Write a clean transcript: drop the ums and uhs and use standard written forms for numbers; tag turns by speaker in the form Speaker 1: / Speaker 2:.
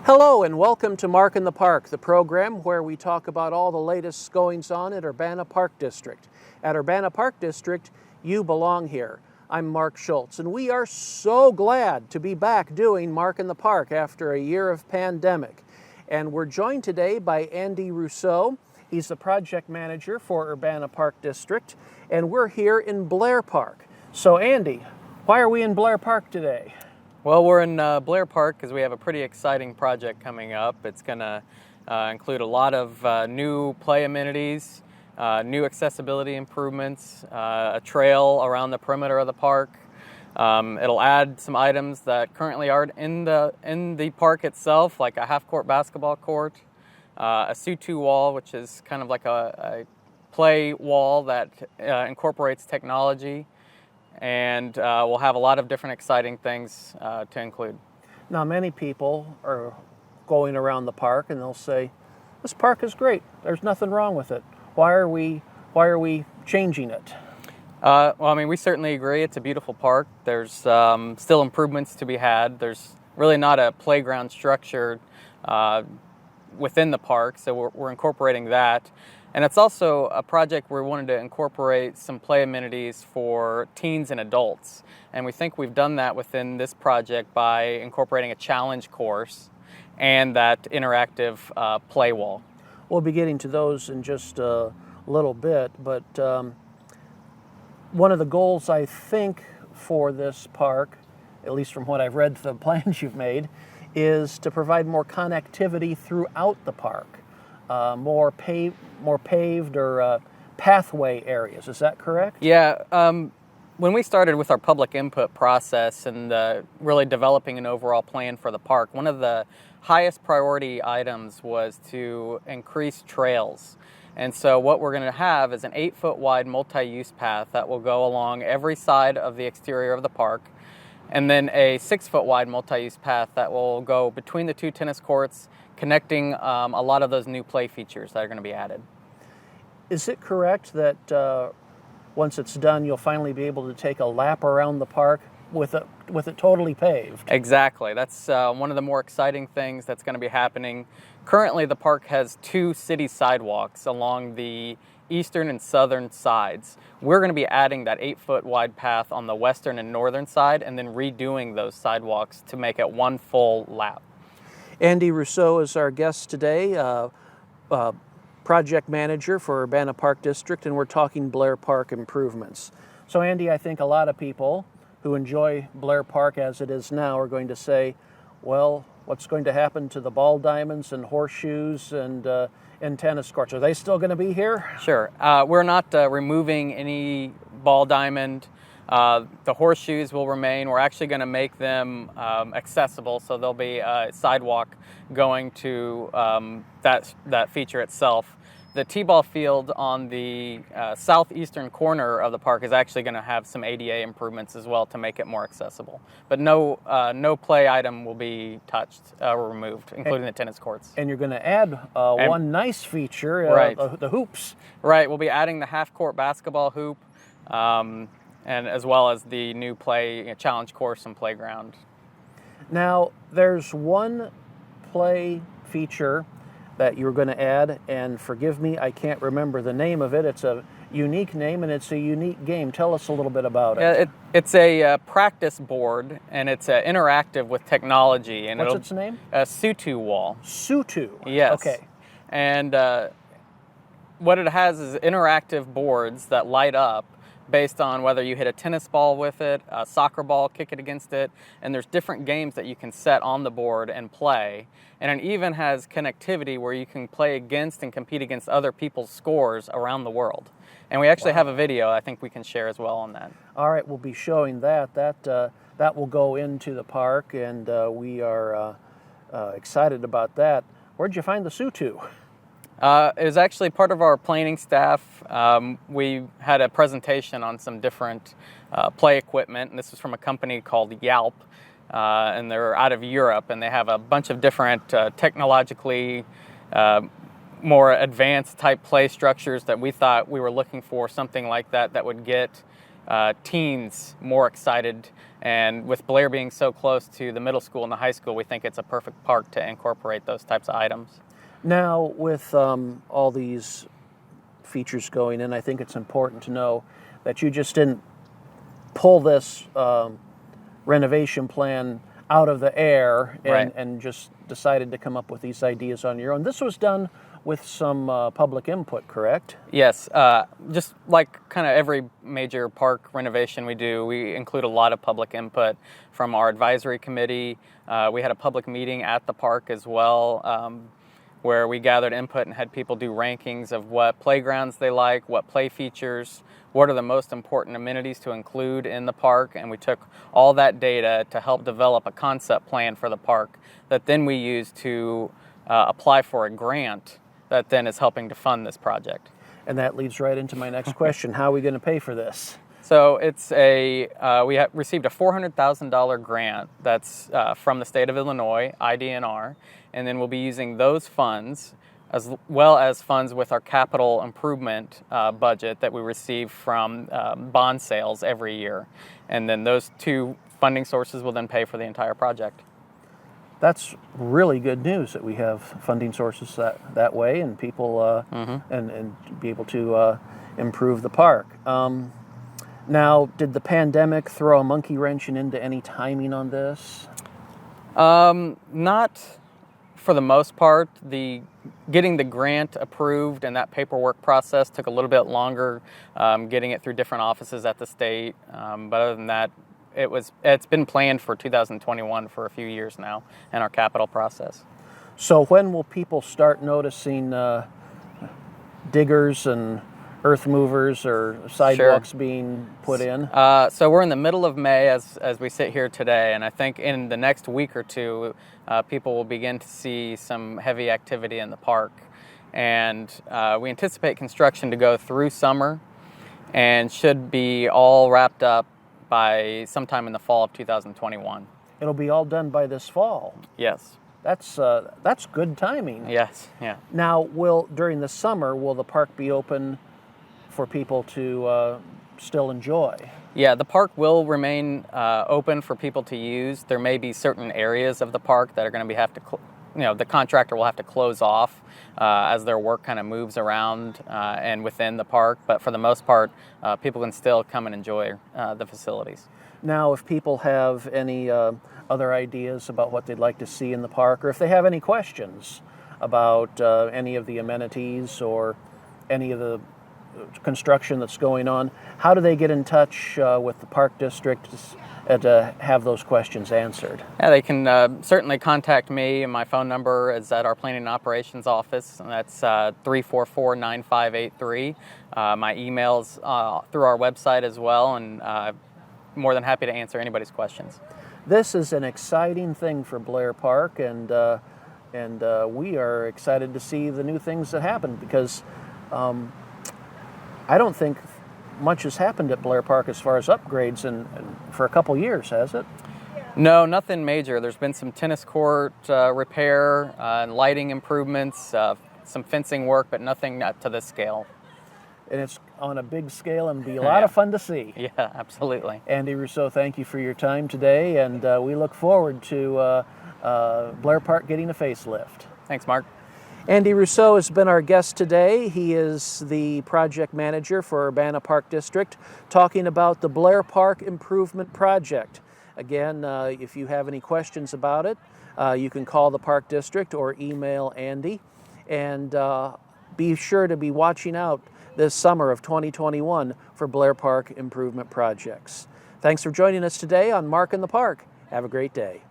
Speaker 1: Hello and welcome to Mark in the Park, the program where we talk about all the latest goings-on at Urbana Park District. At Urbana Park District, you belong here. I'm Mark Schultz, and we are so glad to be back doing Mark in the Park after a year of pandemic. And we're joined today by Andy Rousseau. He's the project manager for Urbana Park District, and we're here in Blair Park. So Andy, why are we in Blair Park today?
Speaker 2: Well, we're in Blair Park because we have a pretty exciting project coming up. It's going to include a lot of new play amenities, new accessibility improvements, a trail around the perimeter of the park. It'll add some items that currently aren't in the park itself, like a half-court basketball court, a Sutu wall, which is kind of like a play wall that incorporates technology. And we'll have a lot of different exciting things to include.
Speaker 1: Now, many people are going around the park and they'll say, this park is great. There's nothing wrong with it. Why are we changing it?
Speaker 2: Well, I mean, we certainly agree. It's a beautiful park. There's still improvements to be had. There's really not a playground structure within the park, so we're incorporating that. And it's also a project where we wanted to incorporate some play amenities for teens and adults. And we think we've done that within this project by incorporating a challenge course and that interactive play wall.
Speaker 1: We'll be getting to those in just a little bit, but one of the goals, I think, for this park, at least from what I've read the plans you've made, is to provide more connectivity throughout the park. More paved or pathway areas. Is that correct?
Speaker 2: Yeah. When we started with our public input process and really developing an overall plan for the park, one of the highest priority items was to increase trails. And so what we're going to have is an 8-foot wide multi-use path that will go along every side of the exterior of the park, and then a 6-foot wide multi-use path that will go between the two tennis courts, connecting a lot of those new play features that are going to be added.
Speaker 1: Is it correct that once it's done, you'll finally be able to take a lap around the park with it totally paved?
Speaker 2: Exactly. That's one of the more exciting things that's going to be happening. Currently, the park has 2 city sidewalks along the eastern and southern sides. We're going to be adding that 8-foot wide path on the western and northern side and then redoing those sidewalks to make it one full lap.
Speaker 1: Andy Rousseau is our guest today, project manager for Urbana Park District, and we're talking Blair Park improvements. So Andy, I think a lot of people who enjoy Blair Park as it is now are going to say, well, what's going to happen to the ball diamonds and horseshoes and tennis courts? Are they still going to be here?
Speaker 2: Sure. We're not removing any ball diamond. The horseshoes will remain. We're actually going to make them accessible, so there'll be a sidewalk going to that feature itself. The T-ball field on the southeastern corner of the park is actually going to have some ADA improvements as well to make it more accessible. But no play item will be touched or removed, including the tennis courts.
Speaker 1: And you're going to add one nice feature,
Speaker 2: right.
Speaker 1: The hoops.
Speaker 2: Right. We'll be adding the half-court basketball hoop, and as well as the new play challenge course and playground.
Speaker 1: Now, there's one play feature that you're going to add, and forgive me, I can't remember the name of it. It's a unique name, and it's a unique game. Tell us a little bit about it.
Speaker 2: Yeah, it's a practice board, and it's interactive with technology. And
Speaker 1: what's its name?
Speaker 2: A Sutu wall.
Speaker 1: Sutu?
Speaker 2: Yes.
Speaker 1: Okay.
Speaker 2: And what it has is interactive boards that light up based on whether you hit a tennis ball with it, a soccer ball, kick it against it, and there's different games that you can set on the board and play. And it even has connectivity where you can play against and compete against other people's scores around the world. And we actually have a video I think we can share as well on that.
Speaker 1: All right, we'll be showing that. That will go into the park, and we are excited about that. Where'd you find the Sutu?
Speaker 2: It was actually part of our planning staff. We had a presentation on some different play equipment, and this was from a company called Yelp, and they're out of Europe, and they have a bunch of different technologically more advanced type play structures that we thought we were looking for something like that would get teens more excited And with Blair being so close to the middle school and the high school, we think it's a perfect park to incorporate those types of items.
Speaker 1: Now, with all these features going in, I think it's important to know that you just didn't pull this renovation plan out of the air and just decided to come up with these ideas on your own. This was done with some public input, correct?
Speaker 2: Yes, just like kind of every major park renovation we do, we include a lot of public input from our advisory committee. We had a public meeting at the park as well, where we gathered input and had people do rankings of what playgrounds they like, what play features, what are the most important amenities to include in the park, and we took all that data to help develop a concept plan for the park that then we use to apply for a grant that then is helping to fund this project.
Speaker 1: And that leads right into my next question. How are we going to pay for this?
Speaker 2: So it's we received a $400,000 grant that's from the state of Illinois, IDNR, and then we'll be using those funds as well as funds with our capital improvement budget that we receive from bond sales every year. And then those two funding sources will then pay for the entire project.
Speaker 1: That's really good news that we have funding sources that way, and people and be able to improve the park. Now, did the pandemic throw a monkey wrench into any timing on this?
Speaker 2: Not for the most part. Getting the grant approved and that paperwork process took a little bit longer, getting it through different offices at the state. But other than that, it's been planned for 2021 for a few years now in our capital process.
Speaker 1: So when will people start noticing diggers and earth movers or sidewalks being put in?
Speaker 2: So we're in the middle of May as we sit here today, and I think in the next week or two, people will begin to see some heavy activity in the park. And we anticipate construction to go through summer and should be all wrapped up by sometime in the fall of 2021.
Speaker 1: It'll be all done by this fall.
Speaker 2: Yes.
Speaker 1: That's good timing.
Speaker 2: Yes, yeah.
Speaker 1: Now, during the summer, will the park be open for people to still enjoy?
Speaker 2: Yeah, the park will remain open for people to use. There may be certain areas of the park that are going to the contractor will have to close off as their work kind of moves around and within the park. But for the most part, people can still come and enjoy the facilities.
Speaker 1: Now, if people have any other ideas about what they'd like to see in the park, or if they have any questions about any of the amenities or any of the construction that's going on, how do they get in touch with the Park District to have those questions answered?
Speaker 2: Yeah, they can certainly contact me. My phone number is at our Planning and Operations office, and that's 344-9583. My email's through our website as well, and more than happy to answer anybody's questions.
Speaker 1: This is an exciting thing for Blair Park, and we are excited to see the new things that happen, because I don't think much has happened at Blair Park as far as upgrades for a couple years, has it?
Speaker 2: No, nothing major. There's been some tennis court repair and lighting improvements, some fencing work, but nothing to this scale.
Speaker 1: And it's on a big scale and be a lot of fun to see.
Speaker 2: Yeah, absolutely.
Speaker 1: Andy Rousseau, thank you for your time today, and we look forward to Blair Park getting a facelift.
Speaker 2: Thanks, Mark.
Speaker 1: Andy Rousseau has been our guest today. He is the project manager for Urbana Park District, talking about the Blair Park Improvement Project. Again, if you have any questions about it, you can call the Park District or email Andy. And be sure to be watching out this summer of 2021 for Blair Park Improvement Projects. Thanks for joining us today on Mark in the Park. Have a great day.